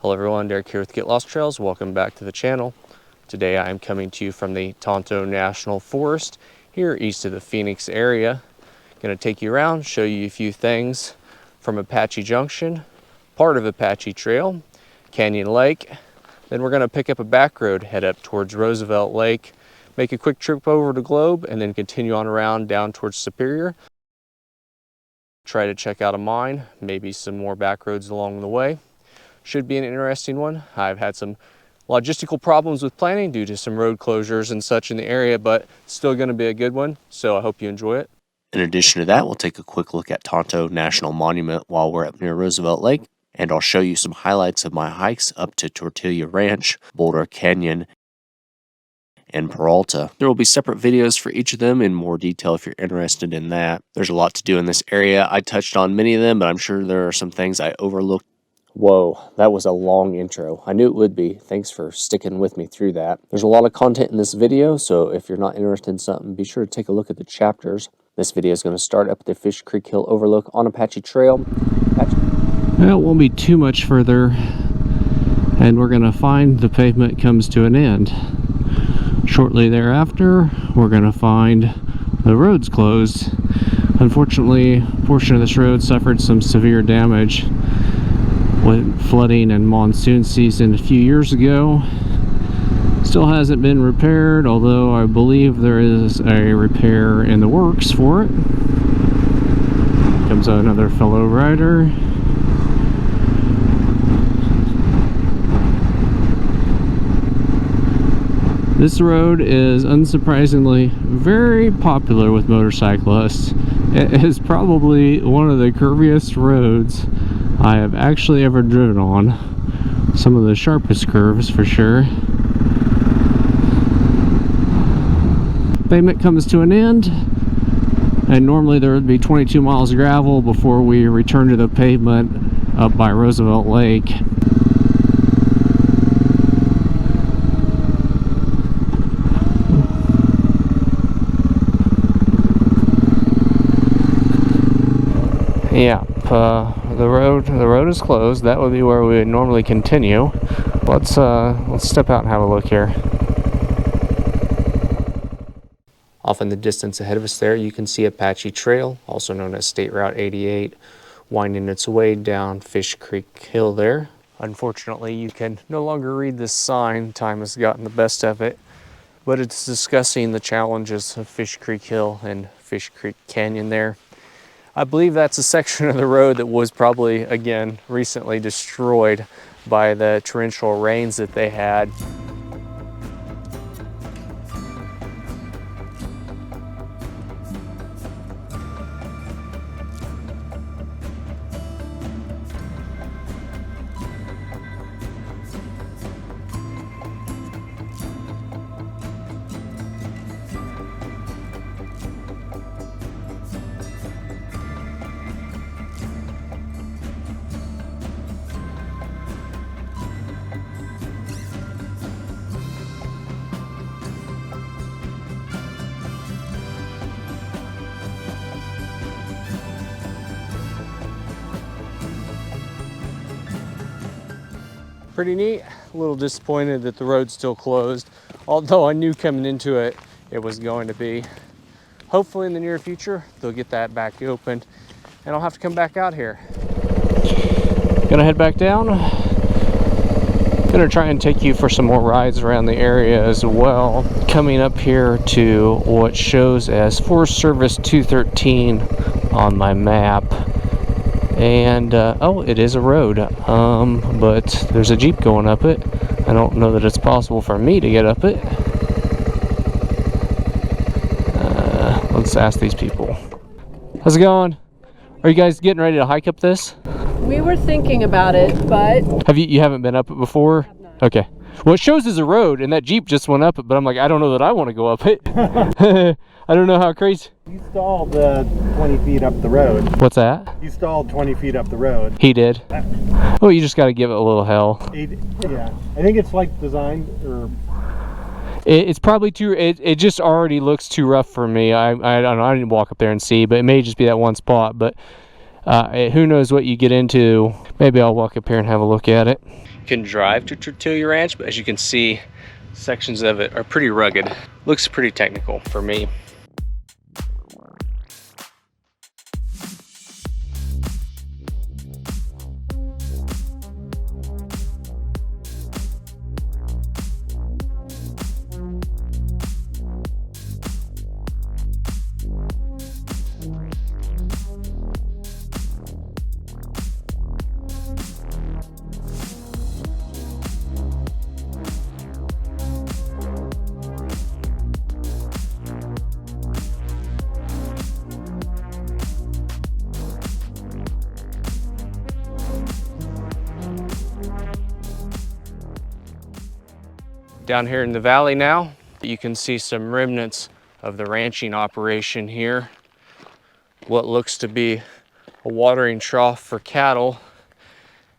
Hello everyone, Derek here with Get Lost Trails. Welcome back to the channel. Today I am coming to you from the Tonto National Forest here east of the Phoenix area. Going to take you around, show you a few things from Apache Junction, part of Apache Trail, Canyon Lake. Then we're going to pick up a back road, head up towards Roosevelt Lake, make a quick trip over to Globe, and then continue on around down towards Superior. Try to check out a mine, maybe some more back roads along the way. Should be an interesting one. I've had some logistical problems with planning due to some road closures and such in the area, but still going to be a good one, so I hope you enjoy it. In addition to that, we'll take a quick look at Tonto National Monument while we're up near Roosevelt Lake, and I'll show you some highlights of my hikes up to Tortilla Ranch, Boulder Canyon, and Peralta. There will be separate videos for each of them in more detail if you're interested in that. There's a lot to do in this area. I touched on many of them, but I'm sure there are some things I overlooked. Whoa, that was a long intro. I knew it would be. Thanks for sticking with me through that. There's a lot of content in this video, so if you're not interested in something, be sure to take a look at the chapters. This video is going to start up at the Fish Creek Hill Overlook on Apache Trail. Well, it won't be too much further, and we're going to find the pavement comes to an end. Shortly thereafter, we're going to find the roads closed. Unfortunately, a portion of this road suffered some severe damage with flooding and monsoon season a few years ago. Still hasn't been repaired, although I believe there is a repair in the works for it. Comes another fellow rider. This road is unsurprisingly very popular with motorcyclists. It is probably one of the curviest roads I have actually ever driven on. Some of the sharpest curves for sure. Pavement comes to an end, and normally there would be 22 miles of gravel before we return to the pavement up by Roosevelt Lake. Yeah, the road is closed. That would be where we would normally continue. Let's step out and have a look here. Off in the distance ahead of us there, you can see Apache Trail, also known as State Route 88, winding its way down Fish Creek Hill there. Unfortunately, you can no longer read this sign. Time has gotten the best of it, but it's discussing the challenges of Fish Creek Hill and Fish Creek Canyon there. I believe that's a section of the road that was probably, again, recently destroyed by the torrential rains that they had. Pretty neat. A little disappointed that the road's still closed, although I knew coming into it it was going to be. Hopefully in the near future they'll get that back open and I'll have to come back out here. Gonna head back down. Gonna try and take you for some more rides around the area as well. Coming up here to what shows as Forest Service 213 on my map. And oh, it is a road, but there's a Jeep going up it. I don't know that it's possible for me to get up it. Let's ask these people. How's it going? Are you guys getting ready to hike up this? We were thinking about it, but you haven't been up it before? I have not. Okay. Well, it shows as a road, and that Jeep just went up it, but I'm like, I don't know that I want to go up it. I don't know how crazy. You stalled 20 feet up the road. What's that? You stalled 20 feet up the road. He did. Oh, you just got to give it a little hell. Yeah, I think it's like designed or It's probably too. It just already looks too rough for me. I don't know. I didn't walk up there and see, but it may just be that one spot. But who knows what you get into? Maybe I'll walk up here and have a look at it. can drive to Tortilla Ranch, but as you can see, sections of it are pretty rugged. Looks pretty technical for me. Down here in the valley now, you can see some remnants of the ranching operation here. What looks to be a watering trough for cattle.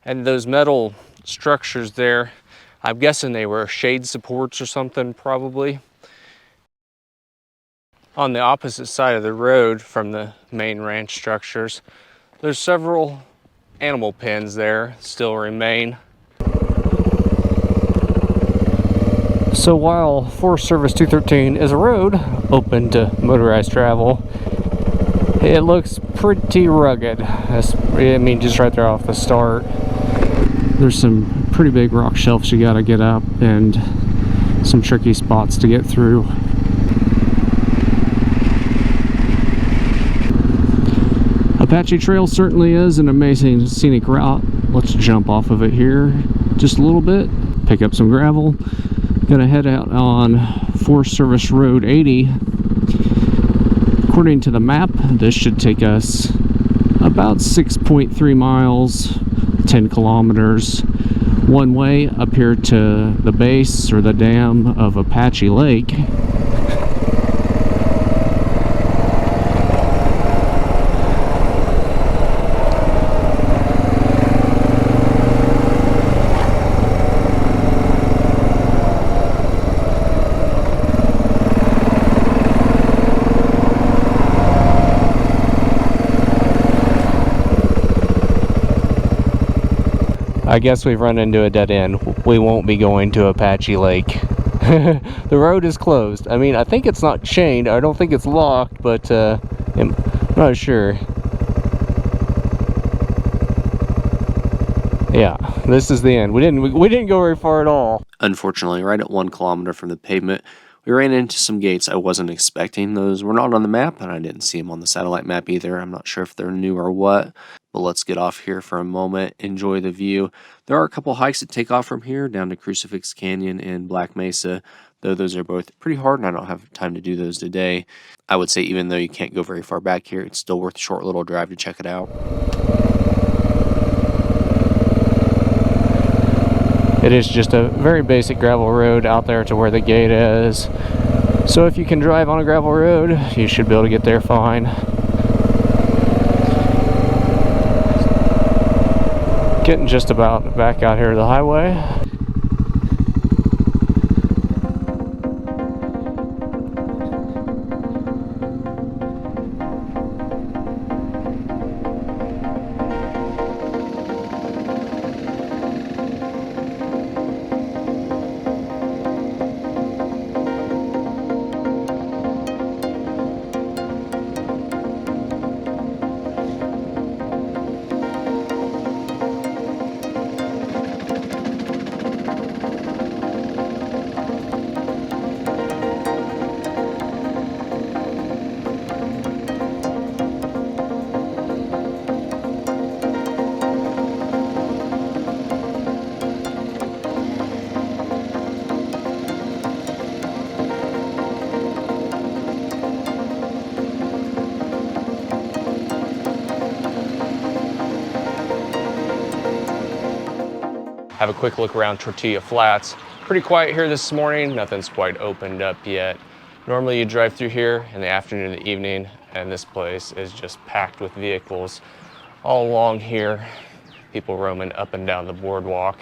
And those metal structures there, I'm guessing they were shade supports or something probably. On the opposite side of the road from the main ranch structures, there's several animal pens there still remain. So while Forest Service 213 is a road open to motorized travel, it looks pretty rugged. I mean, just right there off the start, there's some pretty big rock shelves you gotta get up and some tricky spots to get through. Apache Trail certainly is an amazing scenic route. Let's jump off of it here just a little bit, pick up some gravel. Gonna head out on Forest Service Road 80. According to the map, this should take us about 6.3 miles, 10 kilometers one way up here to the base or the dam of Apache Lake. I guess we've run into a dead end. We won't be going to Apache Lake. The road is closed. I mean, I think it's not chained. I don't think it's locked, but I'm not sure. Yeah, this is the end. We didn't go very far at all. Unfortunately, right at 1 kilometer from the pavement, we ran into some gates I wasn't expecting. Those were not on the map, and I didn't see them on the satellite map either. I'm not sure if they're new or what. But let's get off here for a moment, enjoy the view. There are a couple hikes that take off from here down to Crucifix Canyon and Black Mesa, though those are both pretty hard and I don't have time to do those today. I would say even though you can't go very far back here, it's still worth a short little drive to check it out. It is just a very basic gravel road out there to where the gate is. So if you can drive on a gravel road, you should be able to get there fine. Getting just about back out here to the highway. Have a quick look around Tortilla Flats. Pretty quiet here this morning. Nothing's quite opened up yet. Normally you drive through here in the afternoon and the evening, and this place is just packed with vehicles all along here. People roaming up and down the boardwalk.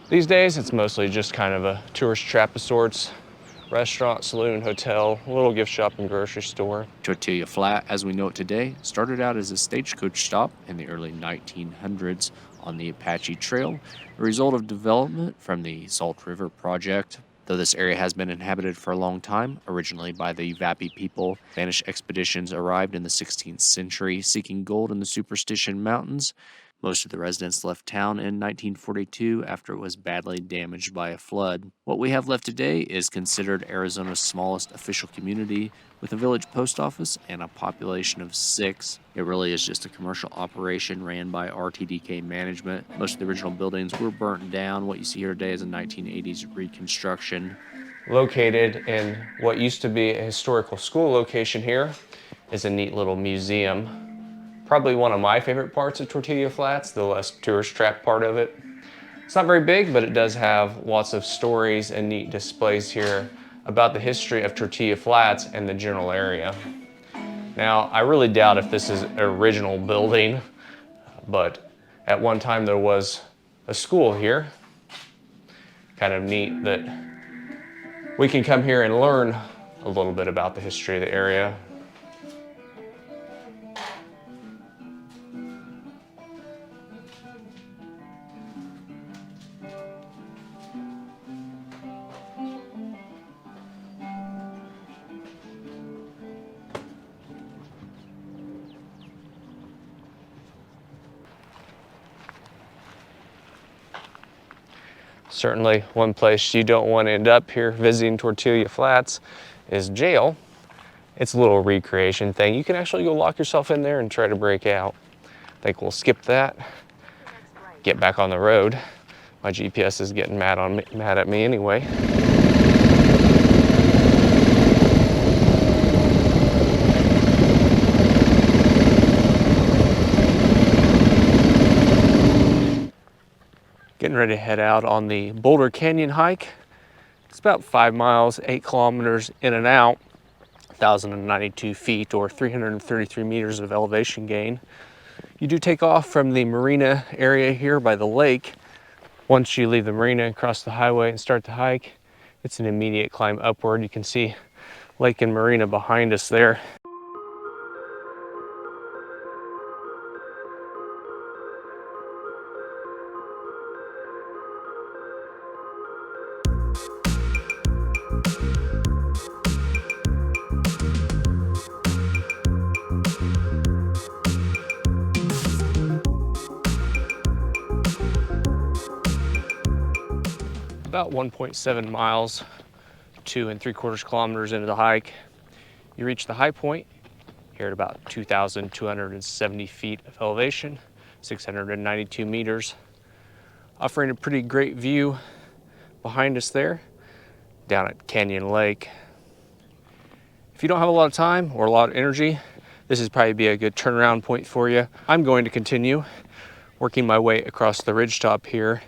These days, it's mostly just kind of a tourist trap of sorts. Restaurant, saloon, hotel, a little gift shop and grocery store. Tortilla Flat, as we know it today, started out as a stagecoach stop in the early 1900s on the Apache Trail, a result of development from the Salt River Project. Though this area has been inhabited for a long time, originally by the Vapi people, Spanish expeditions arrived in the 16th century seeking gold in the Superstition Mountains. Most of the residents left town in 1942 after it was badly damaged by a flood. What we have left today is considered Arizona's smallest official community, with a village post office and a population of 6. It really is just a commercial operation ran by RTDK management. Most of the original buildings were burnt down. What you see here today is a 1980s reconstruction. Located in what used to be a historical school location here is a neat little museum. Probably one of my favorite parts of Tortilla Flats, the less tourist trap part of it. It's not very big, but it does have lots of stories and neat displays here about the history of Tortilla Flats and the general area. Now, I really doubt if this is an original building, but at one time there was a school here. Kind of neat that we can come here and learn a little bit about the history of the area. Certainly one place you don't want to end up here visiting Tortilla Flats is jail. It's a little recreation thing. You can actually go lock yourself in there and try to break out. I think we'll skip that, get back on the road. My GPS is getting mad at me anyway. Getting ready to head out on the Boulder Canyon hike. It's about 5 miles, 8 kilometers in and out, 1,092 feet or 333 meters of elevation gain. You do take off from the marina area here by the lake. Once you leave the marina and cross the highway and start the hike, it's an immediate climb upward. You can see lake and marina behind us there. About 1.7 miles, 2 3/4 kilometers into the hike, you reach the high point here at about 2,270 feet of elevation, 692 meters, offering a pretty great view behind us there, down at Canyon Lake. If you don't have a lot of time or a lot of energy, this is probably be a good turnaround point for you. I'm going to continue working my way across the ridgetop here.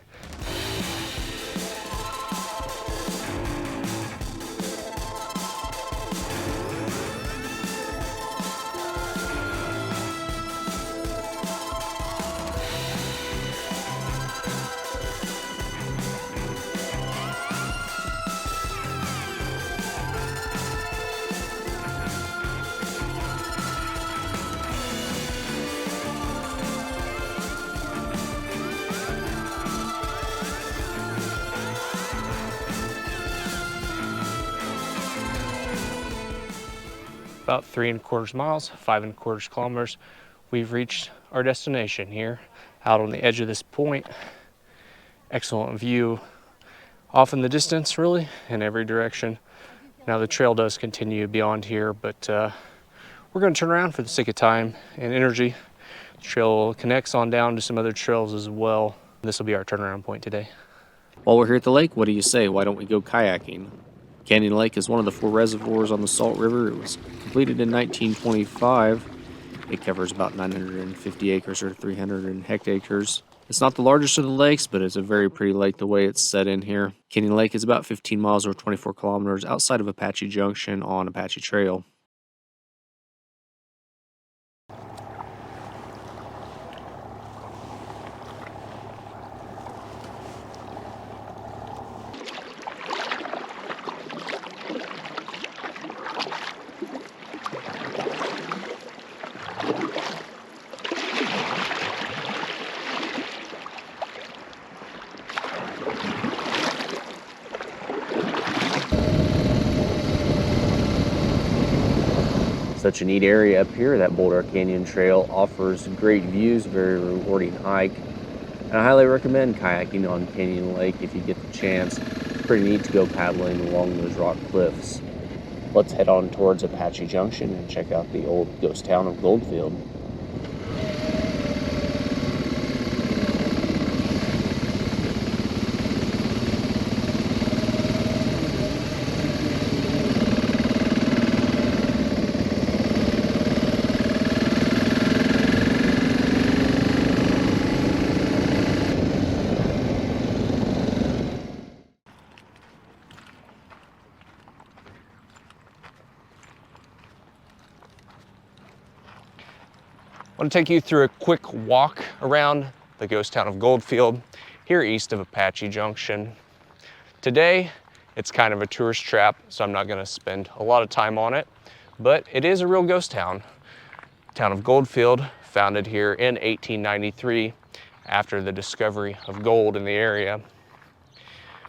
About 3 1/4 miles, 5 1/4 kilometers, we've reached our destination here, out on the edge of this point. Excellent view off in the distance, really, in every direction. Now the trail does continue beyond here, but we're going to turn around for the sake of time and energy. The trail connects on down to some other trails as well. This will be our turnaround point today. While we're here at the lake, what do you say? Why don't we go kayaking? Canyon Lake is one of the 4 reservoirs on the Salt River. It was completed in 1925. It covers about 950 acres or 300 hectares. It's not the largest of the lakes, but it's a very pretty lake the way it's set in here. Canyon Lake is about 15 miles or 24 kilometers outside of Apache Junction on Apache Trail. Such a neat area up here. That Boulder Canyon Trail offers great views, very rewarding hike. And I highly recommend kayaking on Canyon Lake if you get the chance. It's pretty neat to go paddling along those rock cliffs. Let's head on towards Apache Junction and check out the old ghost town of Goldfield. I want to take you through a quick walk around the ghost town of Goldfield, here east of Apache Junction. Today, it's kind of a tourist trap, so I'm not going to spend a lot of time on it, but it is a real ghost town. Town of Goldfield, founded here in 1893 after the discovery of gold in the area.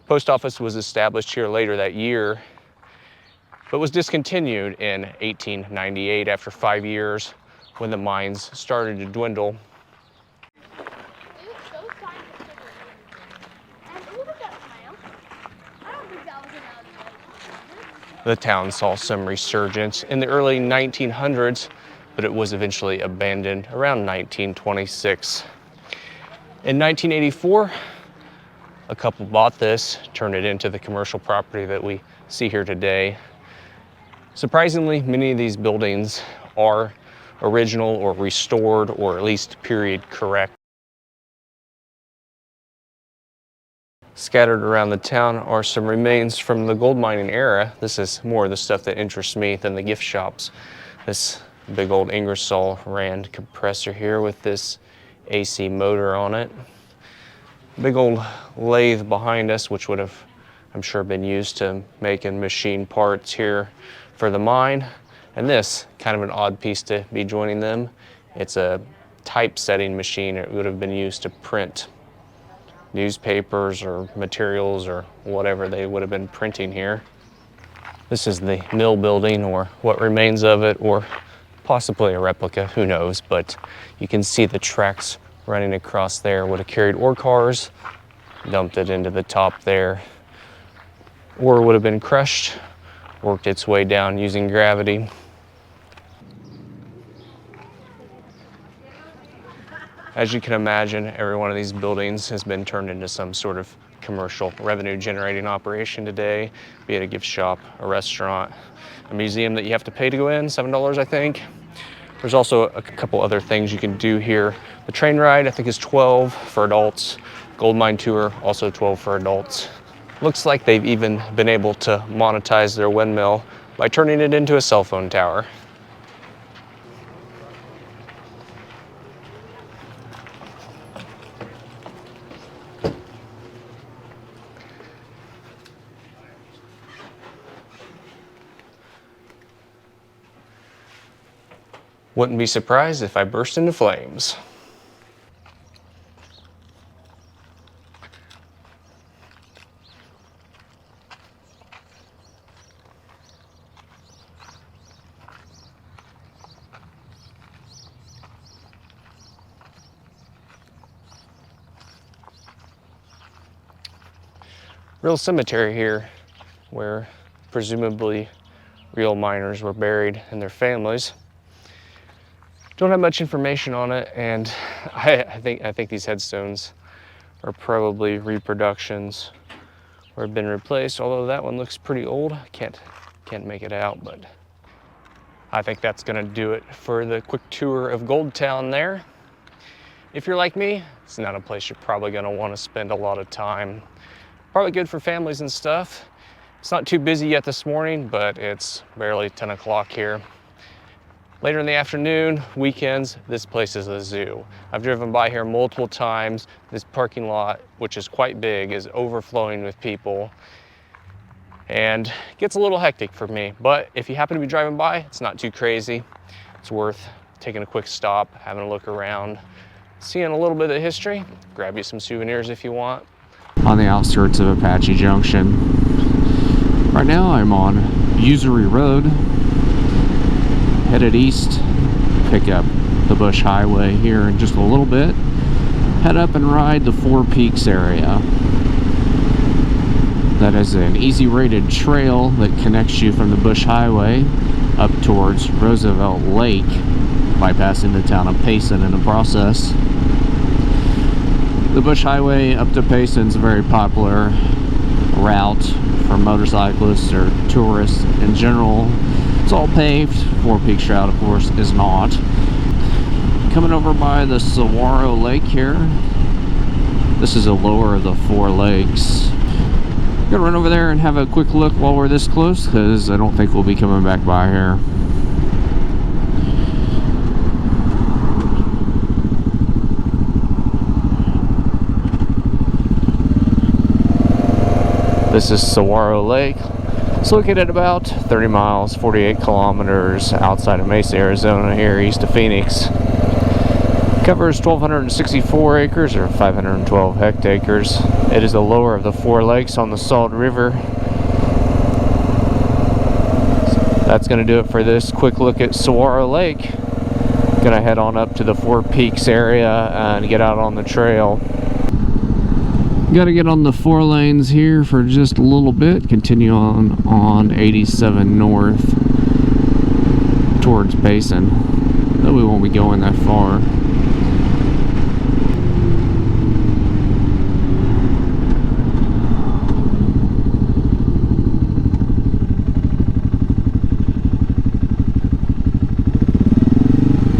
Post office was established here later that year, but was discontinued in 1898 after 5 years when the mines started to dwindle. The town saw some resurgence in the early 1900s, but it was eventually abandoned around 1926. In 1984, a couple bought this, turned it into the commercial property that we see here today. Surprisingly, many of these buildings are original or restored or at least period correct. Scattered around the town are some remains from the gold mining era. This is more of the stuff that interests me than the gift shops. This big old Ingersoll Rand compressor here with this AC motor on it. Big old lathe behind us, which would have, I'm sure, been used to making machine parts here for the mine. And this, kind of an odd piece to be joining them. It's a typesetting machine. It would have been used to print newspapers or materials or whatever they would have been printing here. This is the mill building, or what remains of it, or possibly a replica, who knows, but you can see the tracks running across there. Would have carried ore cars, dumped it into the top there. Ore would have been crushed, worked its way down using gravity. As you can imagine, every one of these buildings has been turned into some sort of commercial revenue generating operation today, be it a gift shop, a restaurant, a museum that you have to pay to go in, $7 I think. There's also a couple other things you can do here. The train ride I think is 12 for adults. Gold mine tour, also 12 for adults. Looks like they've even been able to monetize their windmill by turning it into a cell phone tower. Wouldn't be surprised if I burst into flames. Real cemetery here where presumably real miners were buried and their families. Don't have much information on it, and I think these headstones are probably reproductions or have been replaced, although that one looks pretty old. Can't make it out, but I think that's gonna do it for the quick tour of Gold Town there. If you're like me, it's not a place you're probably gonna wanna spend a lot of time. Probably good for families and stuff. It's not too busy yet this morning, but it's barely 10 o'clock here. Later in the afternoon, weekends, this place is a zoo. I've driven by here multiple times. This parking lot, which is quite big, is overflowing with people and gets a little hectic for me. But if you happen to be driving by, it's not too crazy. It's worth taking a quick stop, having a look around, seeing a little bit of history, grab you some souvenirs if you want. on the outskirts of Apache Junction. Right now I'm on Usury Road, headed east, pick up the Bush Highway here in just a little bit, head up and ride the Four Peaks area. That is an easy rated trail that connects you from the Bush Highway up towards Roosevelt Lake, bypassing the town of Payson in the process. The Bush Highway up to Payson is a very popular route for motorcyclists or tourists in general. It's all paved. Four Peaks route, of course, is not. Coming over by the Saguaro Lake here. This is the lower of the four lakes. I'm gonna run over there and have a quick look while we're this close, because I don't think we'll be coming back by here. This is Saguaro Lake. It's located about 30 miles, 48 kilometers outside of Mesa, Arizona, here east of Phoenix. Covers 1,264 acres or 512 hectares. It is the lower of the four lakes on the Salt River. That's going to do it for this quick look at Saguaro Lake. Going to head on up to the Four Peaks area and get out on the trail. Got to get on the 4 lanes here for just a little bit. Continue on 87 north towards Payson. Though we won't be going that far.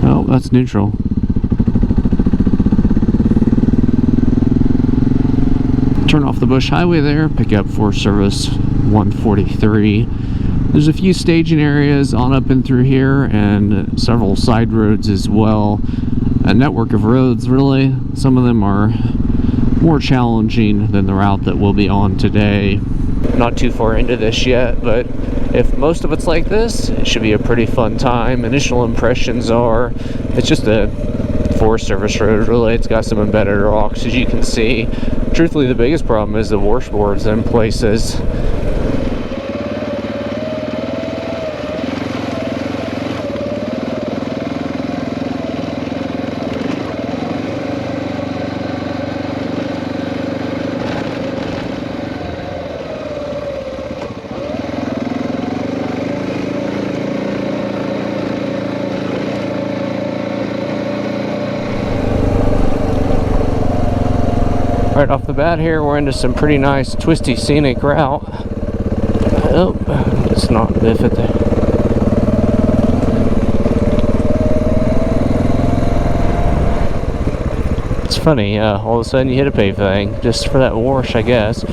Oh, that's neutral. Turn off the Bush Highway there, pick up Forest Service 143. There's a few staging areas on up and through here and several side roads as well. A network of roads, really. Some of them are more challenging than the route that we'll be on today. Not too far into this yet, but if most of it's like this, it should be a pretty fun time. Initial impressions are, it's just a Forest Service road, really. It's got some embedded rocks, as you can see. Truthfully, the biggest problem is the washboards in places. Right off the bat here, we're into some pretty nice twisty scenic route. Oh, it's not biffed there. It's funny, all of a sudden you hit a paved thing, just for that wash, I guess.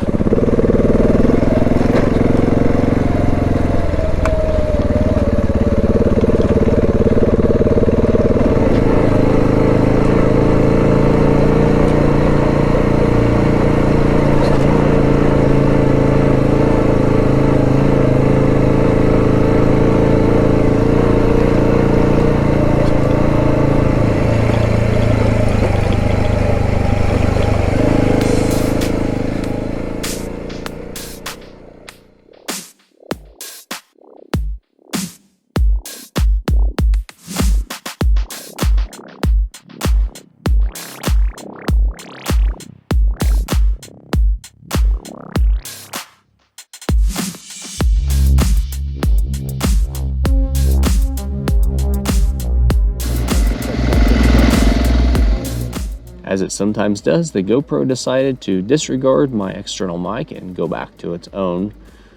As it sometimes does, the GoPro decided to disregard my external mic and go back to its own.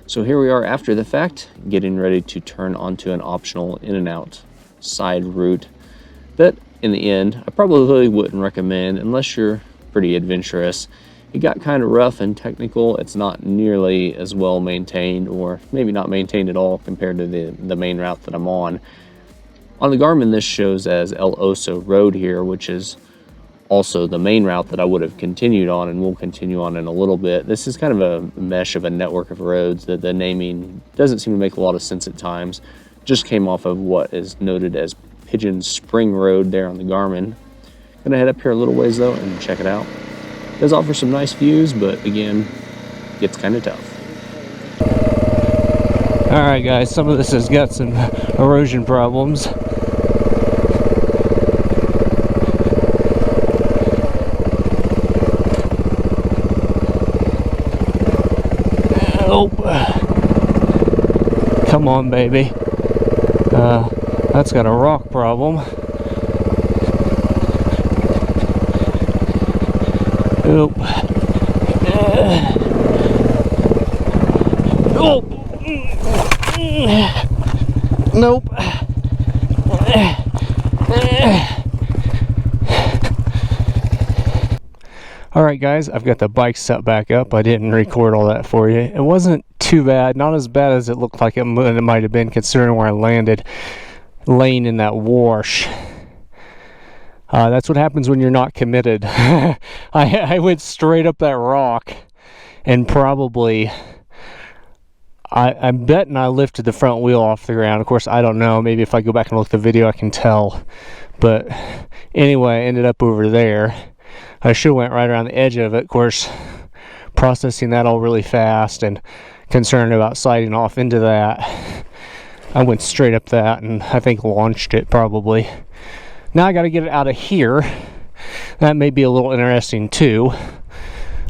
So here we are after the fact, getting ready to turn onto an optional in and out side route that in the end I probably wouldn't recommend unless you're pretty adventurous. It got kind of rough and technical. It's not nearly as well maintained, or maybe not maintained at all compared to the main route that I'm on. On the Garmin, this shows as El Oso Road here, which is also the main route that I would have continued on and will continue on in a little bit. This is kind of a mesh of a network of roads that the naming doesn't seem to make a lot of sense at times. Just came off of what is noted as Pigeon Spring Road there on the Garmin. Gonna head up here a little ways though and check it out. does offer some nice views, but again, it's kind of tough. All right, guys, some of this has got some erosion problems. Oh, come on, baby. That's got a rock problem. Oh. Oh. Nope. Alright guys, I've got the bike set back up. I didn't record all that for you. It wasn't too bad, not as bad as it looked like it might have been considering where I landed, laying in that wash. That's what happens when you're not committed. I went straight up that rock and probably, I'm betting I lifted the front wheel off the ground. Of course, I don't know. Maybe if I go back and look at the video, I can tell. But anyway, I ended up over there. I should have went right around the edge of it. Of course, processing that all really fast and concerned about sliding off into that, I went straight up that and I think launched it probably. Now I got to get it out of here. That may be a little interesting too.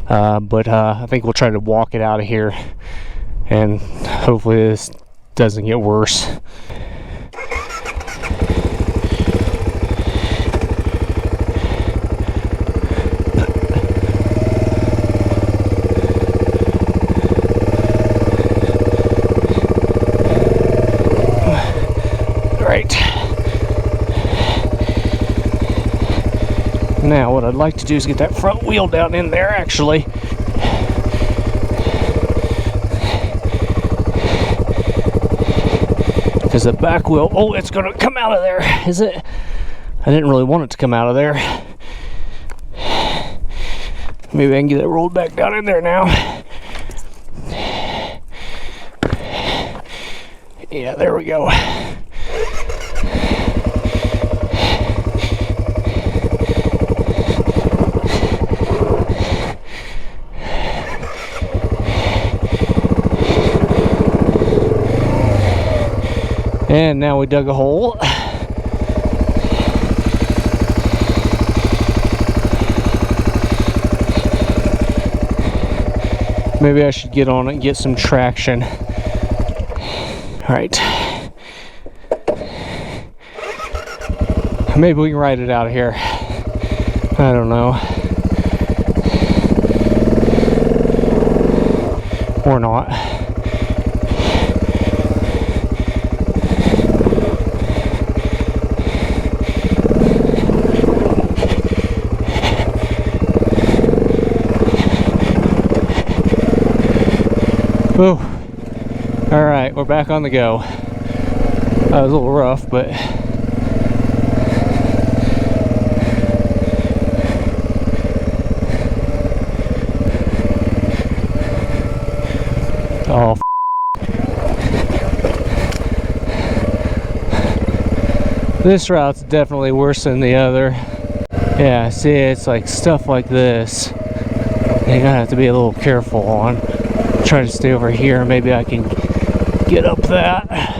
But I think we'll try to walk it out of here and hopefully this doesn't get worse. Now what I'd like to do is get that front wheel down in there actually. Because the back wheel, oh, it's gonna come out of there, is it? I didn't really want it to come out of there. Maybe I can get it rolled back down in there now. Yeah, there we go. And now we dug a hole. Maybe I should get on it and get some traction. All right. Maybe we can ride it out of here. I don't know. Or not. Oh, all right, we're back on the go. That was a little rough, but oh, this route's definitely worse than the other. Yeah, see, it's like stuff like this you're gonna have to be a little careful on. Try to stay over here. Maybe I can get up that.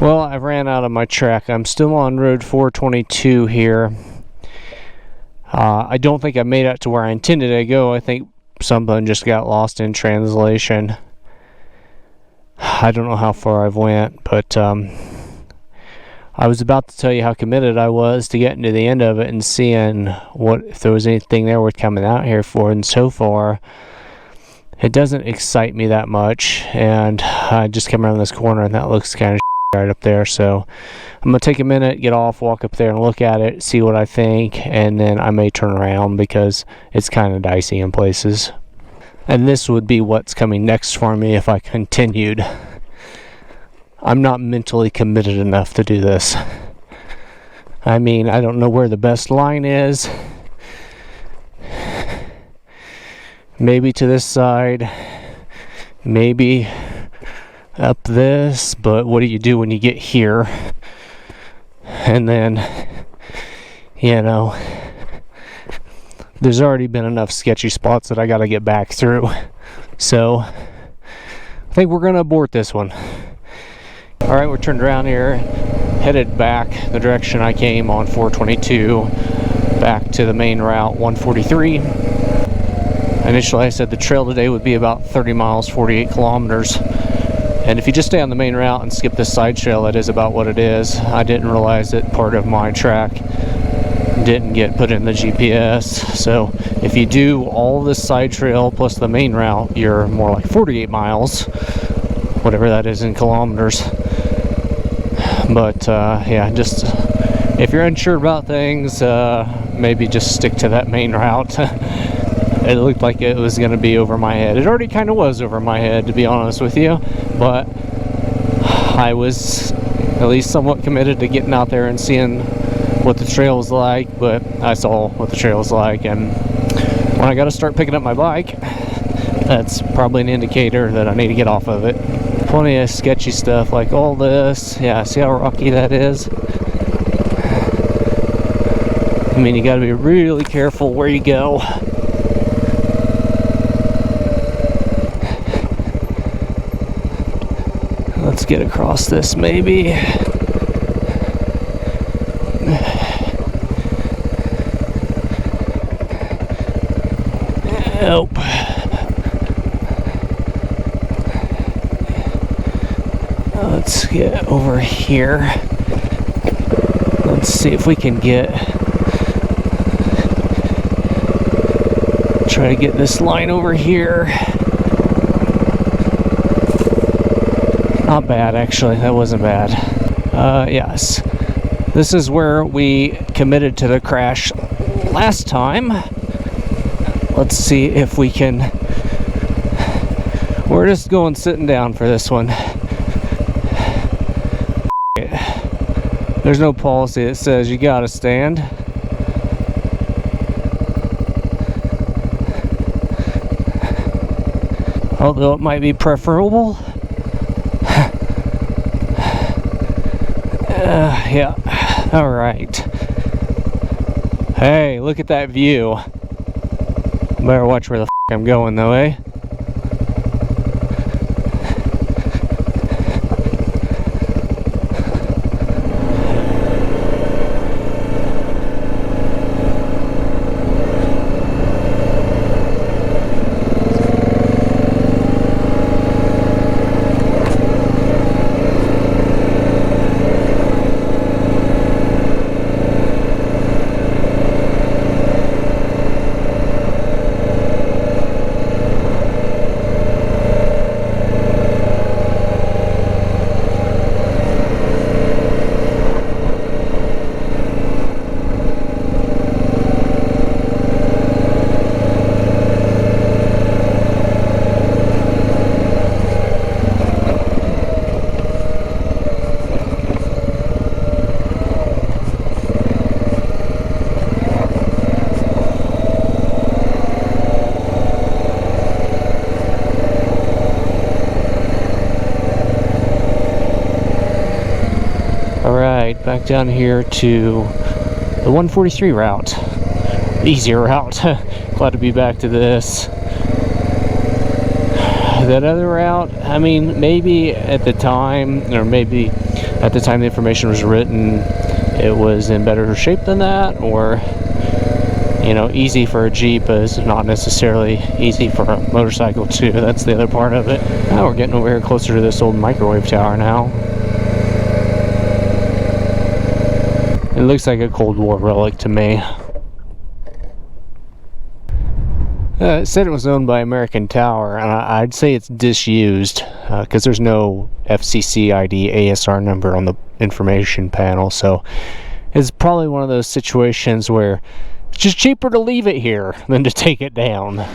Well, I ran out of my track. I'm still on road 422 here. I don't think I made it to where I intended to go. I think something just got lost in translation. I don't know how far I've went, but I was about to tell you how committed I was to getting to the end of it and seeing if there was anything there worth coming out here for, and so far it doesn't excite me that much. And I just come around this corner and that looks kind of right up there. So I'm gonna take a minute, get off, walk up there and look at it, see what I think, and then I may turn around because it's kind of dicey in places. And this would be what's coming next for me if I continued. I'm not mentally committed enough to do this. I mean, I don't know where the best line is. Maybe to this side, maybe up this, but what do you do when you get here? And then, you know, there's already been enough sketchy spots that I got to get back through. So I think we're going to abort this one. All right, we're turned around here, headed back the direction I came on 422, back to the main route 143. Initially I said the trail today would be about 30 miles, 48 kilometers. And if you just stay on the main route and skip this side trail, that is about what it is. I didn't realize that part of my track didn't get put in the GPS. So if you do all this side trail plus the main route, you're more like 48 miles, whatever that is in kilometers. But yeah, just if you're unsure about things, maybe just stick to that main route. It looked like it was going to be over my head. It already kind of was over my head, to be honest with you, but I was at least somewhat committed to getting out there and seeing what the trail was like. But I saw what the trail was like, and when I got to start picking up my bike, that's probably an indicator that I need to get off of it. Plenty of sketchy stuff like all this. Yeah, see how rocky that is? I mean, you got to be really careful where you go. Let's get across this maybe. Nope. Let's get over here. Let's see if we can try to get this line over here. Not bad, actually. That wasn't bad. Yes. This is where we committed to the crash last time. Let's see if we can... We're just going sitting down for this one. There's no policy that says you gotta stand. Although it might be preferable. Yeah. All right. Hey, look at that view. Better watch where the f I'm going, though, eh? Back down here to the 143 route, easier route. Glad to be back to this. That other route, I mean, maybe at the time, or maybe at the time the information was written, it was in better shape than that, or, you know, easy for a Jeep is not necessarily easy for a motorcycle too. That's the other part of it. Now we're getting over here closer to this old microwave tower now. It looks like a Cold War relic to me. It said it was owned by American Tower, and I'd say it's disused because there's no FCC ID ASR number on the information panel. So it's probably one of those situations where it's just cheaper to leave it here than to take it down.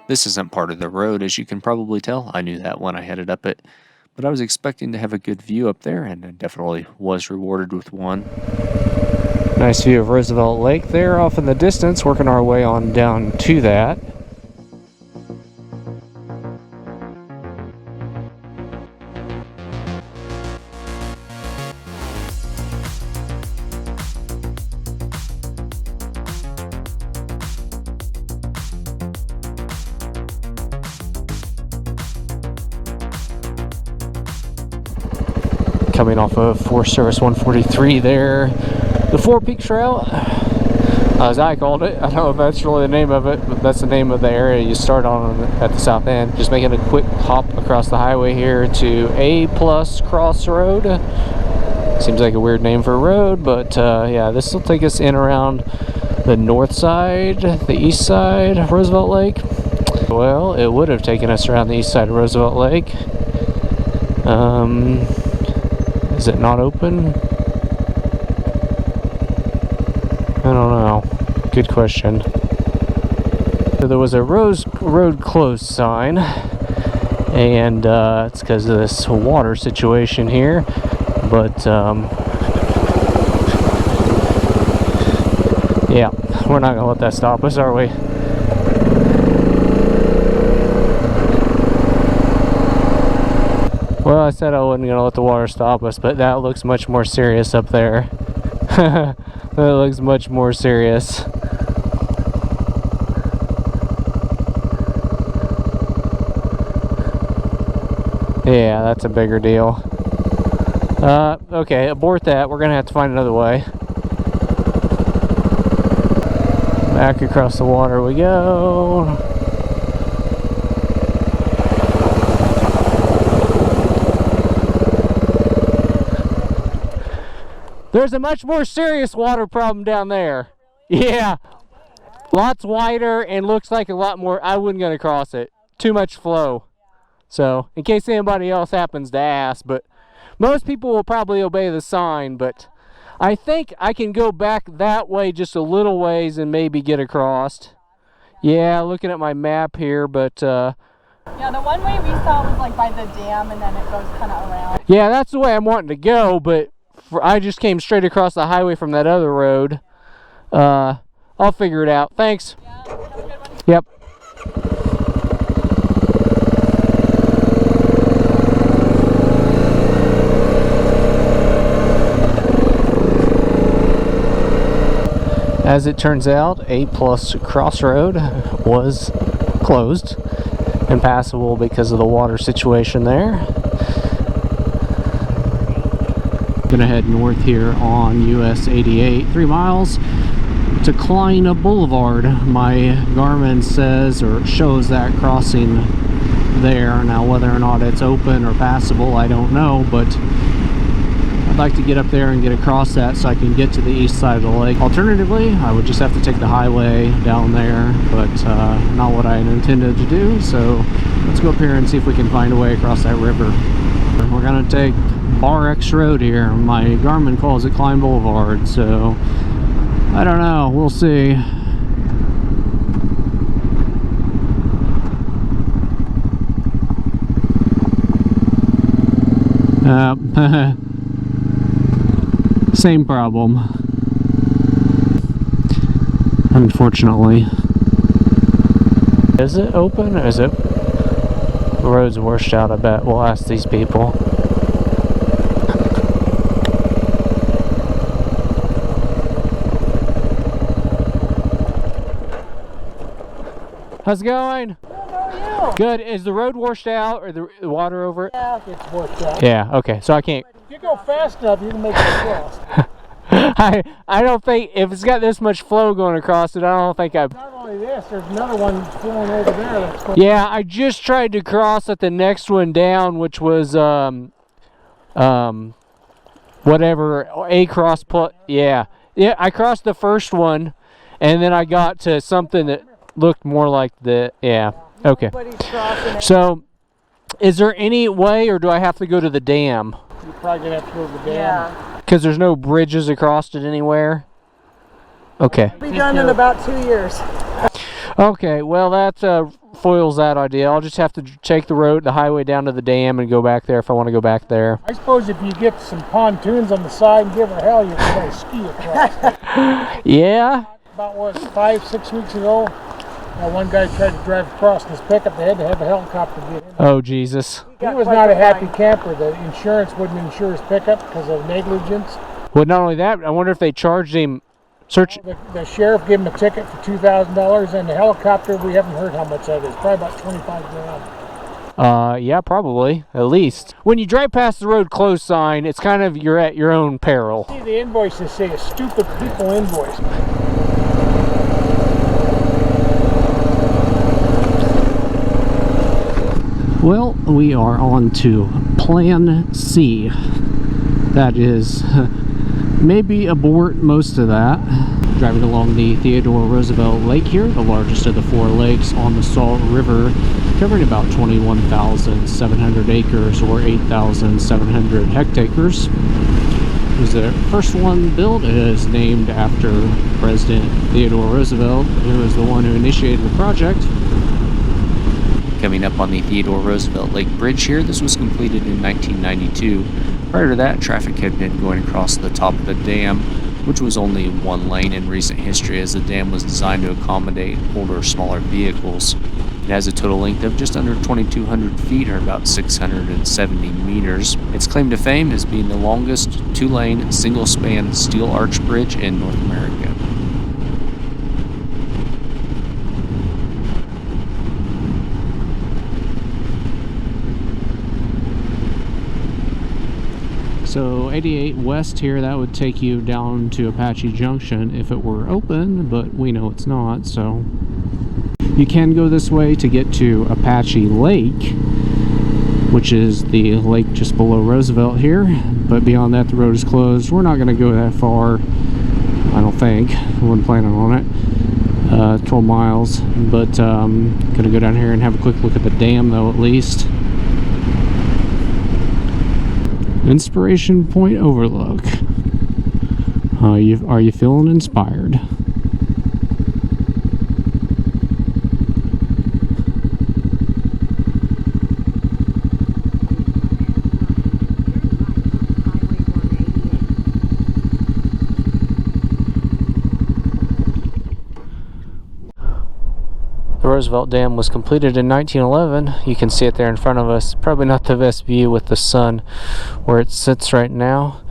This isn't part of the road, as you can probably tell. I knew that when I headed up it, but I was expecting to have a good view up there, and I definitely was rewarded with one. Nice view of Roosevelt Lake there off in the distance, working our way on down to that. Coming off of Forest Service 143 there, the Four Peak Trail, as I called it. I don't know if that's really the name of it, but that's the name of the area you start on at the south end. Just making a quick hop across the highway here to A+ Crossroad. Seems like a weird name for a road, but yeah, this will take us in around the north side, the east side of Roosevelt Lake. Well, it would have taken us around the east side of Roosevelt Lake. Is it not open? I don't know. Good question. So there was a road closed sign, and it's because of this water situation here. But yeah, we're not gonna let that stop us, are we? Well, I said I wasn't going to let the water stop us, but that looks much more serious up there. That looks much more serious. Yeah, that's a bigger deal. Okay, abort that. We're going to have to find another way. Back across the water we go. There's a much more serious water problem down there. Yeah. Lots wider and looks like a lot more. I wouldn't gonna cross it. Too much flow. So, in case anybody else happens to ask, but most people will probably obey the sign, but I think I can go back that way just a little ways and maybe get across. Yeah, looking at my map here, but yeah, the one way we saw was like by the dam and then it goes kind of around. Yeah, that's the way I'm wanting to go, but I just came straight across the highway from that other road. I'll figure it out. Thanks. Yeah, have a good one. Yep. As it turns out, A+ Crossroad was closed, impassable because of the water situation there. Gonna head north here on US 88, 3 miles to Klein Boulevard. My Garmin says or shows that crossing there. Now whether or not it's open or passable, I don't know, but I'd like to get up there and get across that so I can get to the east side of the lake. Alternatively, I would just have to take the highway down there, but not what I intended to do, so let's go up here and see if we can find a way across that river. We're gonna take RX road here. My Garmin calls it Klein Boulevard, so I don't know. We'll see. Same problem, unfortunately. Is it open or is it? The road's washed out, I bet. We'll ask these people. How's it going? Good, how are you? Good. Is the road washed out or the water over it? Yeah. It's washed out. Yeah, okay. So I can't. If you go fast enough, you can make it across. I don't think, if it's got this much flow going across it, I don't think I've... Not only this, there's another one flowing over there that's going. Yeah, I just tried to cross at the next one down, which was, whatever, a cross plus, yeah. Yeah, I crossed the first one, and then I got to something that looked more like the, yeah, okay. Nobody's crossing it. So, is there any way, or do I have to go to the dam? You're probably going to have to go to the dam. Yeah. Because there's no bridges across it anywhere? Okay. Be done in about 2 years. Okay, well that foils that idea. I'll just have to take the highway down to the dam and go back there if I want to go back there. I suppose if you get some pontoons on the side and give her hell, you can probably ski across. Yeah? About, what, 5-6 weeks ago, one guy tried to drive across in his pickup. They had to have a helicopter get in. Oh, Jesus. He was not a happy camper. The insurance wouldn't insure his pickup because of negligence. Well, not only that, I wonder if they charged him... The sheriff gave him a ticket for $2,000, and the helicopter, we haven't heard how much that is. Probably about 25 grand. Yeah, probably. At least. When you drive past the road closed sign, it's kind of, you're at your own peril. See, the invoices say a stupid people invoice. Well, we are on to Plan C. That is... maybe abort most of that. Driving along the Theodore Roosevelt Lake here, the largest of the 4 lakes on the Salt River, covering about 21,700 acres or 8,700 hectares. It was the first one built. It is named after President Theodore Roosevelt, who was the one who initiated the project. Coming up on the Theodore Roosevelt Lake Bridge here, this was completed in 1992. Prior to that, traffic had been going across the top of the dam, which was only one lane in recent history as the dam was designed to accommodate older, smaller vehicles. It has a total length of just under 2,200 feet, or about 670 meters. Its claim to fame is being the longest 2-lane, single-span steel arch bridge in North America. So 88 west here, that would take you down to Apache Junction if it were open, but we know it's not, so you can go this way to get to Apache Lake, which is the lake just below Roosevelt here, but beyond that the road is closed. We're not going to go that far, I don't think. I wasn't planning on it. 12 miles, but gonna go down here and have a quick look at the dam though, at least. Inspiration Point Overlook. Are you feeling inspired? The Roosevelt Dam was completed in 1911. You can see it there in front of us. Probably not the best view with the sun where it sits right now.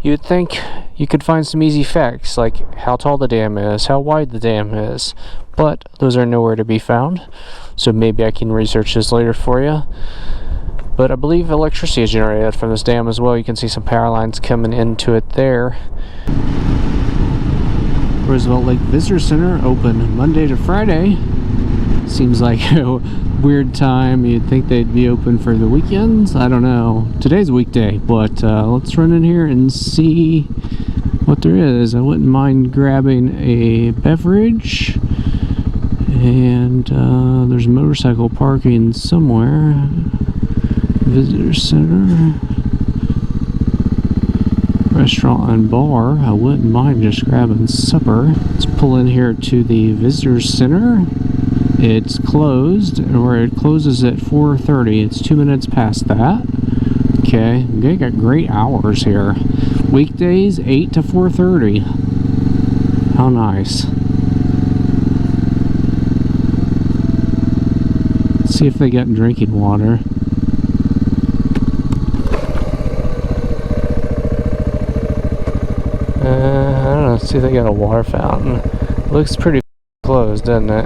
You'd think you could find some easy facts like how tall the dam is, how wide the dam is, but those are nowhere to be found. So maybe I can research this later for you. But I believe electricity is generated from this dam as well. You can see some power lines coming into it there. Roosevelt Lake Visitor Center open Monday to Friday. Seems like a weird time. You'd think they'd be open for the weekends. I don't know. Today's a weekday, but let's run in here and see what there is. I wouldn't mind grabbing a beverage. And there's motorcycle parking somewhere. Visitor Center. restaurant and bar, I wouldn't mind just grabbing supper. Let's pull in here to the visitor center. It's closed, or it closes at 4:30. It's 2 minutes past that. Okay, they got great hours here. Weekdays 8 to 4:30. How nice. Let's see if they got drinking water. I don't know. Let's see if they got a water fountain. Looks pretty closed, doesn't it?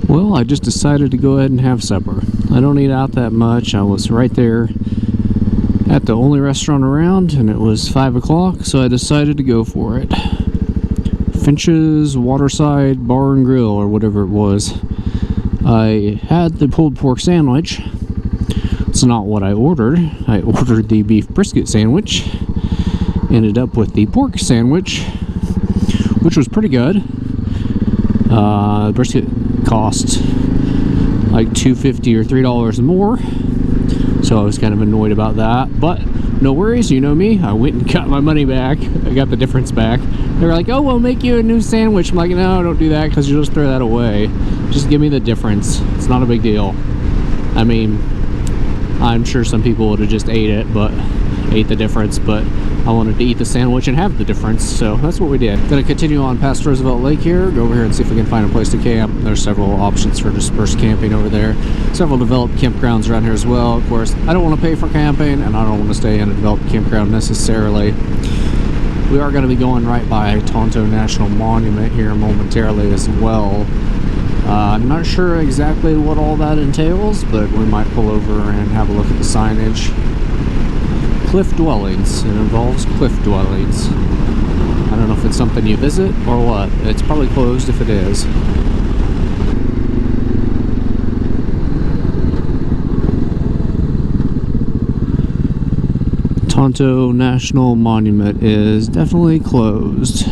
Well, I just decided to go ahead and have supper. I don't eat out that much. I was right there at the only restaurant around, and it was 5 o'clock, so I decided to go for it. Finch's Waterside Bar and Grill, or whatever it was. I had the pulled pork sandwich. It's not what I ordered. I ordered the beef brisket sandwich. Ended up with the pork sandwich, which was pretty good. The brisket cost like $2.50 or $3 more, so I was kind of annoyed about that, but no worries. You know me, I went and got my money back. I got the difference back. They were like, oh, we'll make you a new sandwich. I'm like, no, don't do that, because you'll just throw that away. Just give me the difference. It's not a big deal. I mean, I'm sure some people would have just ate the difference, but I wanted to eat the sandwich and have the difference, so that's what we did. Gonna continue on past Roosevelt Lake here, go over here and see if we can find a place to camp. There's several options for dispersed camping over there. Several developed campgrounds around here as well. Of course, I don't want to pay for camping, and I don't want to stay in a developed campground necessarily. We are going to be going right by Tonto National Monument here momentarily as well. I'm not sure exactly what all that entails, but we might pull over and have a look at the signage. Cliff dwellings. It involves cliff dwellings. I don't know if it's something you visit or what. It's probably closed if it is. Tonto National Monument is definitely closed.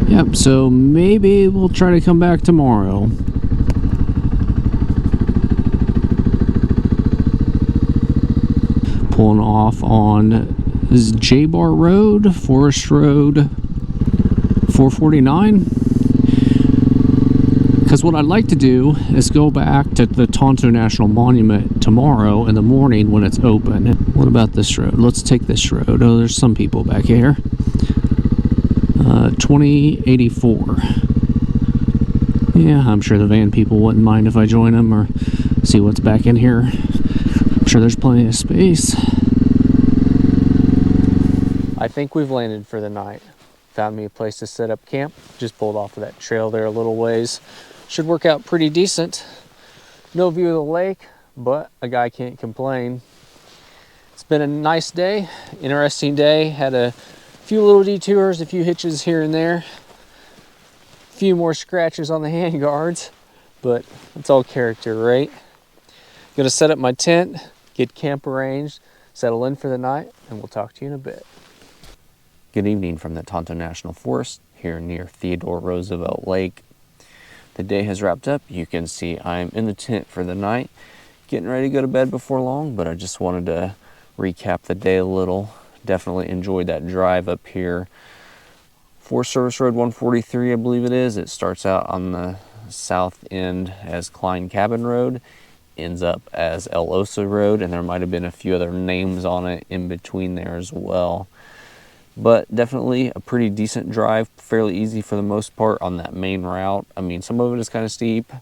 Yep, so maybe we'll try to come back tomorrow. Pulling off on J-Bar Road, Forest Road 449. Because what I'd like to do is go back to the Tonto National Monument tomorrow in the morning when it's open. What about this road? Let's take this road. Oh, there's some people back here. 2084. Yeah, I'm sure the van people wouldn't mind if I join them or see what's back in here. I'm sure there's plenty of space. I think we've landed for the night. Found me a place to set up camp. Just pulled off of that trail there a little ways. Should work out pretty decent. No view of the lake, but a guy can't complain. It's been a nice day, interesting day. Had a few little detours, a few hitches here and there. A few more scratches on the handguards, but it's all character, right? Gonna set up my tent, get camp arranged, settle in for the night, and we'll talk to you in a bit. Good evening from the Tonto National Forest here near Theodore, Roosevelt Lake. The day has wrapped up. You can see I'm in the tent for the night, getting ready to go to bed before long, but I just wanted to recap the day a little. Definitely enjoyed that drive up here. Forest Service Road 143, I believe it is. It starts out on the south end as Klein Cabin Road, ends up as El Oso Road, and there might have been a few other names on it in between there as well. But definitely a pretty decent drive, fairly easy for the most part on that main route. I mean, some of it is kind of steep,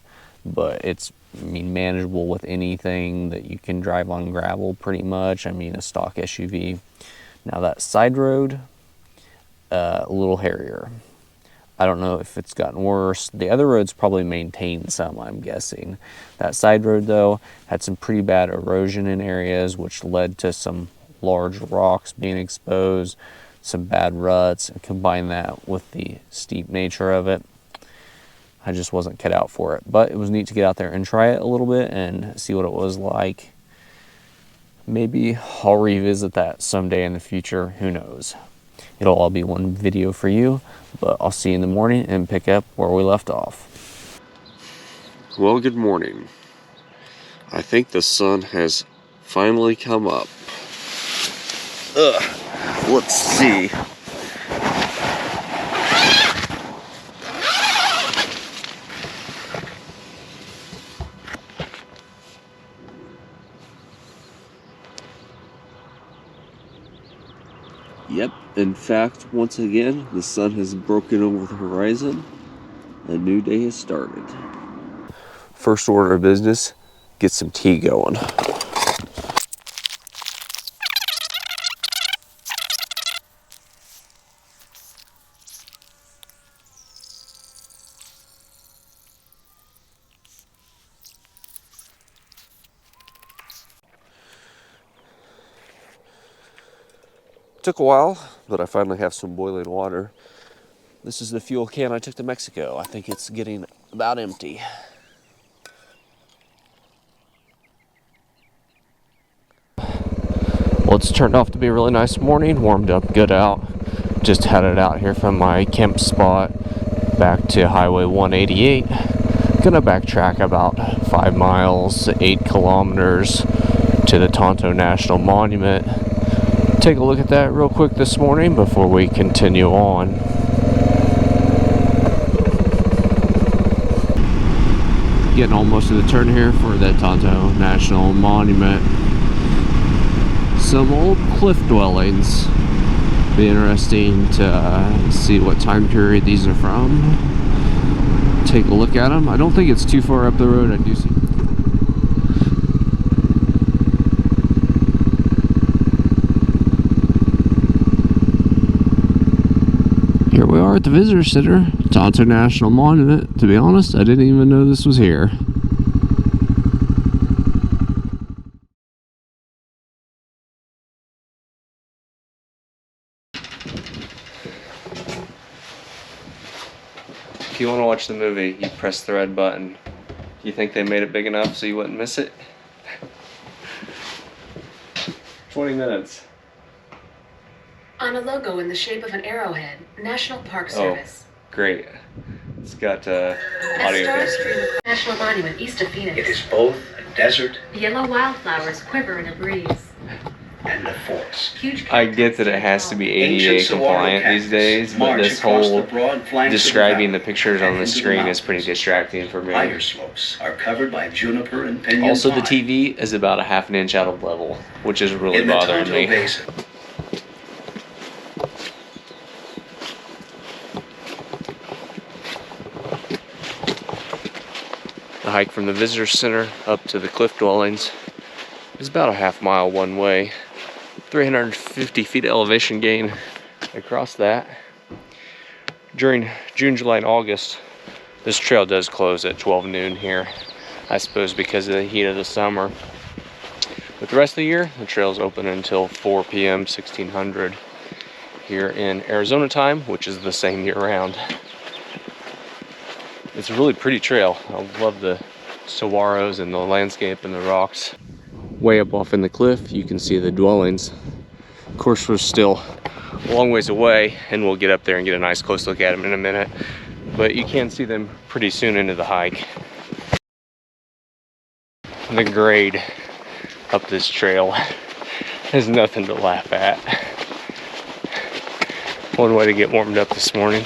but it's manageable with anything that you can drive on gravel pretty much. I mean, a stock SUV. Now that side road, a little hairier. I don't know if it's gotten worse. The other roads probably maintained some, I'm guessing. That side road though had some pretty bad erosion in areas, which led to some large rocks being exposed, some bad ruts, and combine that with the steep nature of it, I just wasn't cut out for it. But it was neat to get out there and try it a little bit and see what it was like. Maybe I'll revisit that someday in the future, who knows. It'll all be one video for you, but I'll see you in the morning and pick up where we left off. Well, good morning. I think the sun has finally come up. Let's see. Yep, in fact, once again, the sun has broken over the horizon. A new day has started. First order of business, get some tea going. Took a while, but I finally have some boiling water. This is the fuel can I took to Mexico. I think it's getting about empty. Well, it's turned out to be a really nice morning. Warmed up good out. Just headed out here from my camp spot back to Highway 188. Gonna backtrack about 5 miles, 8 kilometers to the Tonto National Monument. Take a look at that real quick this morning before we continue on. Getting almost to the turn here for the Tonto National Monument. Some old cliff dwellings. Be interesting to see what time period these are from. Take a look at them. I don't think it's too far up the road. I do see. Here we are at the Visitor Center, Tonto National Monument. To be honest, I didn't even know this was here. If you want to watch the movie, you press the red button. Do you think they made it big enough so you wouldn't miss it? 20 minutes. On a logo in the shape of an arrowhead, National Park Service. Oh, great. It's got audio Star here. Stream National Monument east of Phoenix. It is both a desert Yellow wildflowers quiver in a breeze. and a forest. Huge I get that it has to be ADA Ancient Saguaro compliant these cactus days, but march this across whole the broad flanks of describing the valley pictures on and the into screen is mountains. pretty distracting for me. Higher slopes are covered by juniper and pinyon Also, the pine. TV is about a half an inch out of level, which is really In the bothering Tonto me. Basin. The hike from the visitor center up to the cliff dwellings is about a half mile one way. 350 feet elevation gain across that. During June, July, and August, this trail does close at 12 noon here. I suppose because of the heat of the summer. But the rest of the year, the trail's open until 4 p.m. 1600 here in Arizona time, which is the same year round. It's a really pretty trail. I love the saguaros and the landscape and the rocks. Way up off in the cliff, you can see the dwellings. Of course, we're still a long ways away, and we'll get up there and get a nice close look at them in a minute. But you can see them pretty soon into the hike. The grade up this trail is nothing to laugh at. One way to get warmed up this morning.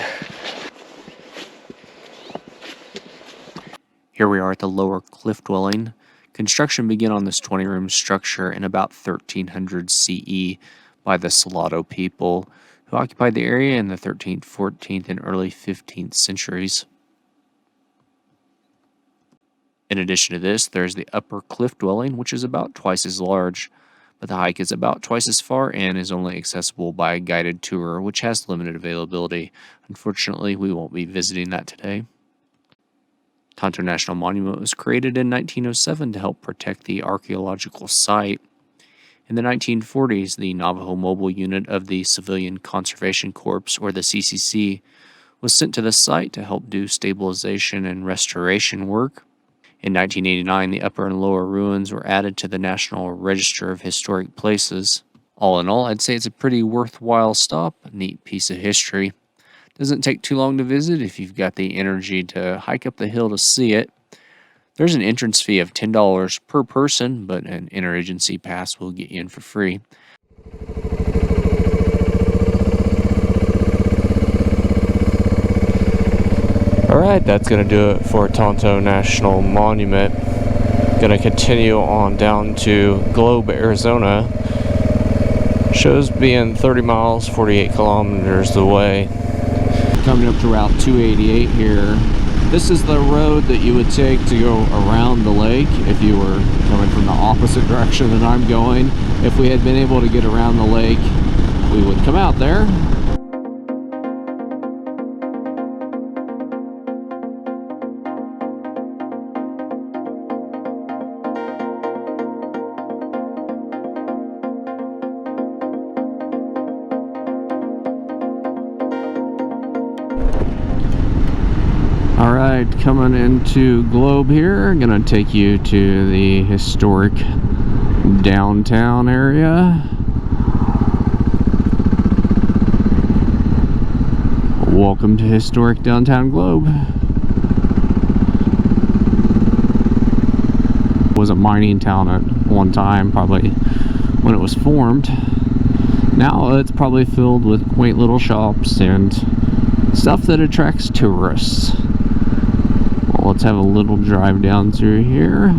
Here we are at the lower cliff dwelling. Construction began on this 20-room structure in about 1300 CE by the Salado people, who occupied the area in the 13th, 14th, and early 15th centuries. In addition to this, there's the upper cliff dwelling, which is about twice as large, but the hike is about twice as far and is only accessible by a guided tour, which has limited availability. Unfortunately, we won't be visiting that today. Tonto National Monument was created in 1907 to help protect the archaeological site. In the 1940s, the Navajo Mobile Unit of the Civilian Conservation Corps, or the CCC, was sent to the site to help do stabilization and restoration work. In 1989, the upper and lower ruins were added to the National Register of Historic Places. All in all, I'd say it's a pretty worthwhile stop, a neat piece of history. Doesn't take too long to visit if you've got the energy to hike up the hill to see it. There's an entrance fee of $10 per person, but an interagency pass will get you in for free. Alright, that's going to do it for Tonto National Monument. Going to continue on down to Globe, Arizona. Shows being 30 miles, 48 kilometers away. Coming up to Route 288 here. This is the road that you would take to go around the lake if you were coming from the opposite direction that I'm going. If we had been able to get around the lake, we would come out there. Alright, coming into Globe here, I'm gonna take you to the historic downtown area. Welcome to historic downtown Globe. It was a mining town at one time, probably when it was formed. Now it's probably filled with quaint little shops and stuff that attracts tourists. Let's have a little drive down through here.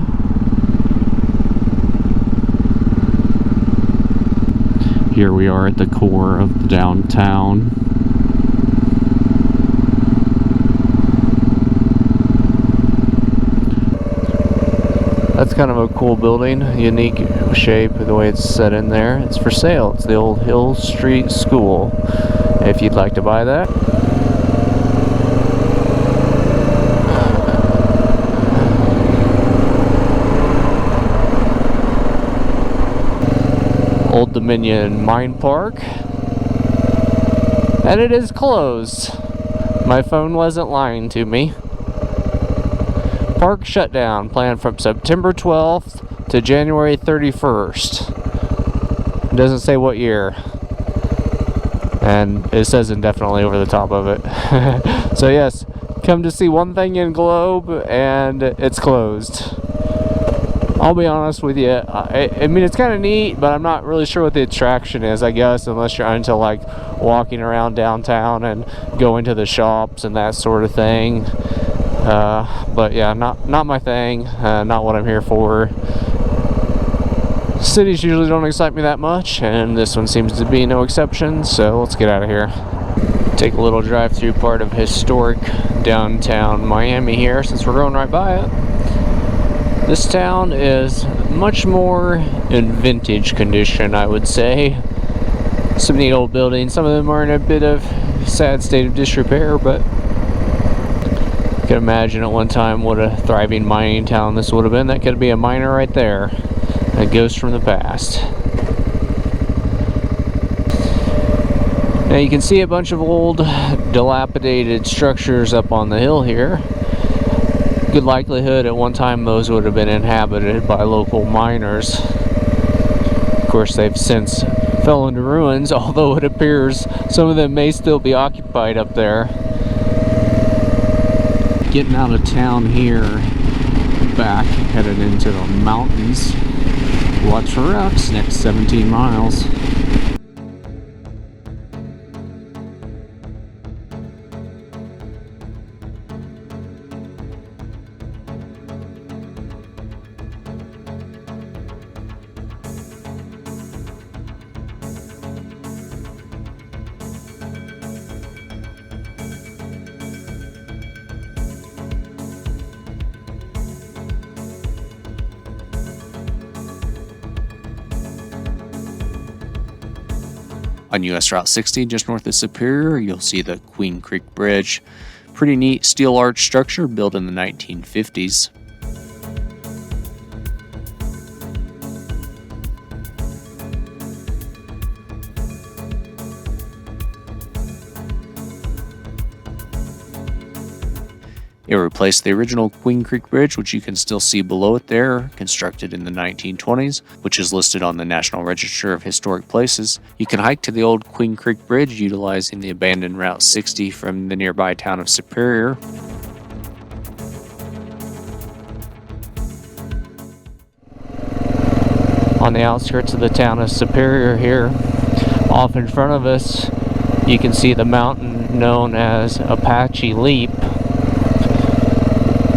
Here we are at the core of the downtown. That's kind of a cool building, unique shape, the way it's set in there. It's for sale. It's the old Hill Street School. If you'd like to buy that. Old Dominion Mine Park, and it is closed. My phone wasn't lying to me. Park shutdown planned from September 12th to January 31st. It doesn't say what year, and it says indefinitely over the top of it. So yes, come to see one thing in Globe and it's closed. I'll be honest with you, I mean, it's kind of neat, but I'm not really sure what the attraction is, I guess, unless you're into like walking around downtown and going to the shops and that sort of thing. But yeah, not my thing, not what I'm here for. Cities usually don't excite me that much, and this one seems to be no exception, so let's get out of here. Take a little drive through part of historic downtown Miami here, since we're going right by it. This town is much more in vintage condition, I would say. Some neat old buildings. Some of them are in a bit of sad state of disrepair, but you can imagine at one time what a thriving mining town this would have been. That could be a miner right there. A ghost from the past. Now you can see a bunch of old dilapidated structures up on the hill here. Good likelihood at one time those would have been inhabited by local miners. Of course, they've since fell into ruins, although it appears some of them may still be occupied up there. Getting out of town here, back headed into the mountains. Watch for rocks next 17 miles. On US Route 60, just north of Superior, you'll see the Queen Creek Bridge. Pretty neat steel arch structure built in the 1950s. It replaced the original Queen Creek Bridge, which you can still see below it there, constructed in the 1920s, which is listed on the National Register of Historic Places. You can hike to the old Queen Creek Bridge utilizing the abandoned Route 60 from the nearby town of Superior. on the outskirts of the town of Superior here. Off in front of us, you can see the mountain known as Apache Leap.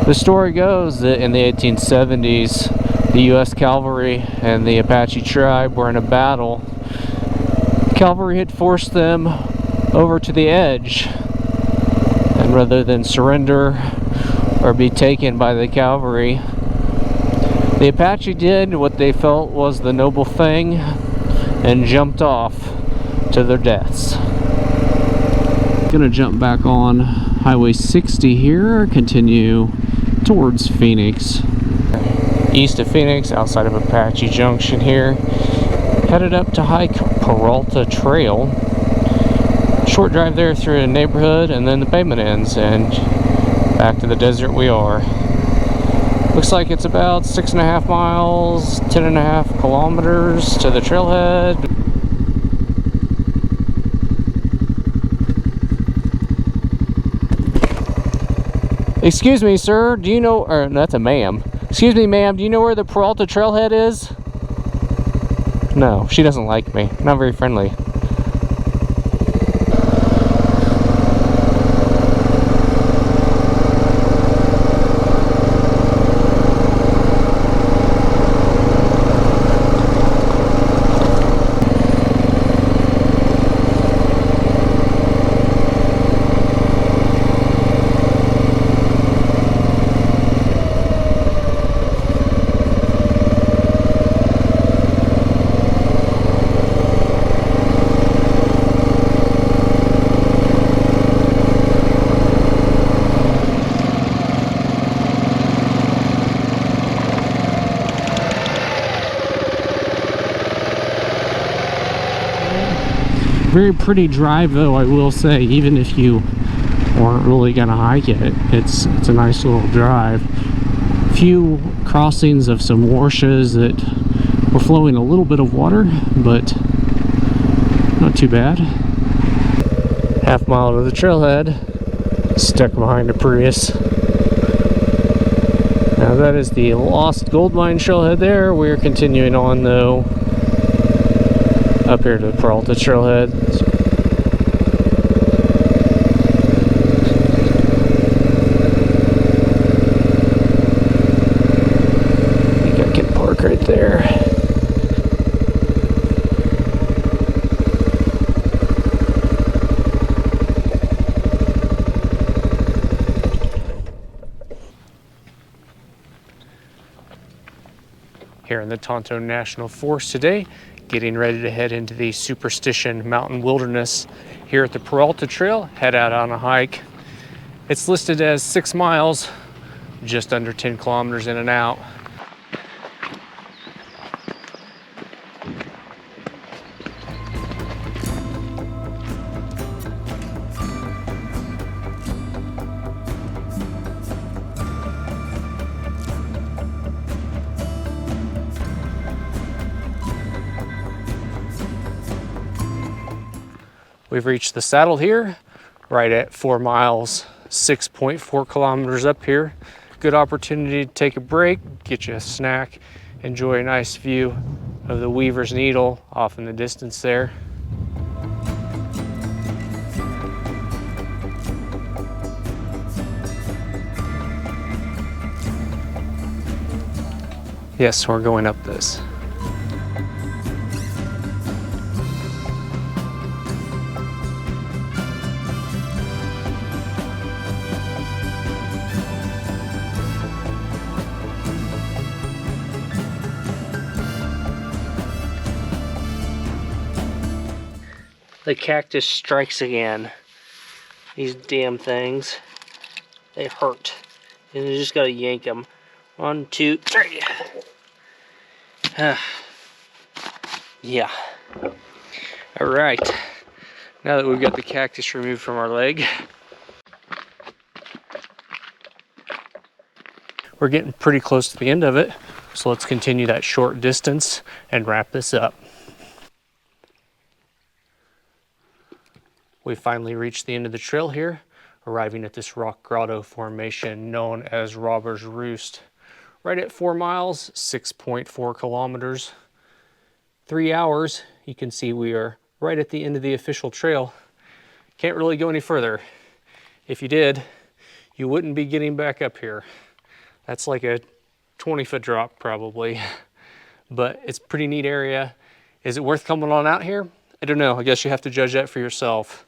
The story goes that in the 1870s, the U.S. Cavalry and the Apache tribe were in a battle. The cavalry had forced them over to the edge, and rather than surrender or be taken by the cavalry, the Apache did what they felt was the noble thing and jumped off to their deaths. Gonna jump back on Highway 60 here, continue towards Phoenix. East of Phoenix, outside of Apache Junction here, headed up to hike Peralta Trail. Short drive there through a neighborhood, and then the pavement ends, and back to the desert we are. Looks like it's about 6.5 miles, 10.5 kilometers to the trailhead. Excuse me, sir, do you know, or no, that's a ma'am. Excuse me, ma'am, do you know where the Peralta Trailhead is? No, she doesn't like me. Not very friendly. Very pretty drive though, I will say, even if you aren't really gonna hike it. It's a nice little drive. Few crossings of some washes that were flowing a little bit of water, but not too bad. Half mile to the trailhead, stuck behind a Prius. Now that is the Lost Gold Mine trailhead there. We're continuing on though, up here to the Peralta Trailhead. I think I can park right there. Here in the Tonto National Forest today, getting ready to head into the Superstition Mountain Wilderness. Here at the Peralta Trail, head out on a hike. It's listed as 6 miles, just under 10 kilometers in and out. We've reached the saddle here, right at 4 miles, 6.4 kilometers up here. Good opportunity to take a break, get you a snack, enjoy a nice view of the Weaver's Needle off in the distance there. Yes, we're going up this. The cactus strikes again. These damn things, they hurt. And you just gotta yank them. 1, 2, 3. Yeah. All right. Now that we've got the cactus removed from our leg, we're getting pretty close to the end of it. So let's continue that short distance and wrap this up. We finally reached the end of the trail here, arriving at this rock grotto formation known as Robber's Roost. Right at 4 miles, 6.4 kilometers. 3 hours, you can see we are right at the end of the official trail. Can't really go any further. If you did, you wouldn't be getting back up here. That's like a 20-foot drop probably, but it's a pretty neat area. Is it worth coming on out here? I don't know, I guess you have to judge that for yourself.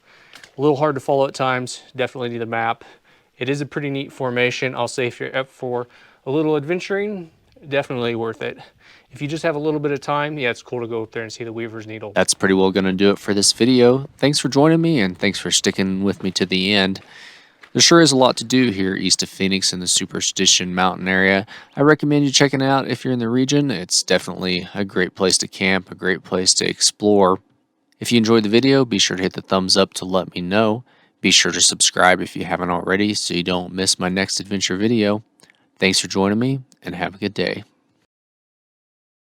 A little hard to follow at times, definitely need a map. It is a pretty neat formation. I'll say if you're up for a little adventuring, definitely worth it. If you just have a little bit of time, yeah, it's cool to go up there and see the Weaver's Needle. That's pretty well going to do it for this video. Thanks for joining me, and thanks for sticking with me to the end. There sure is a lot to do here east of Phoenix in the Superstition Mountain area. I recommend you checking out if you're in the region. It's definitely a great place to camp, a great place to explore. If you enjoyed the video, be sure to hit the thumbs up to let me know. Be sure to subscribe if you haven't already so you don't miss my next adventure video. Thanks for joining me, and have a good day.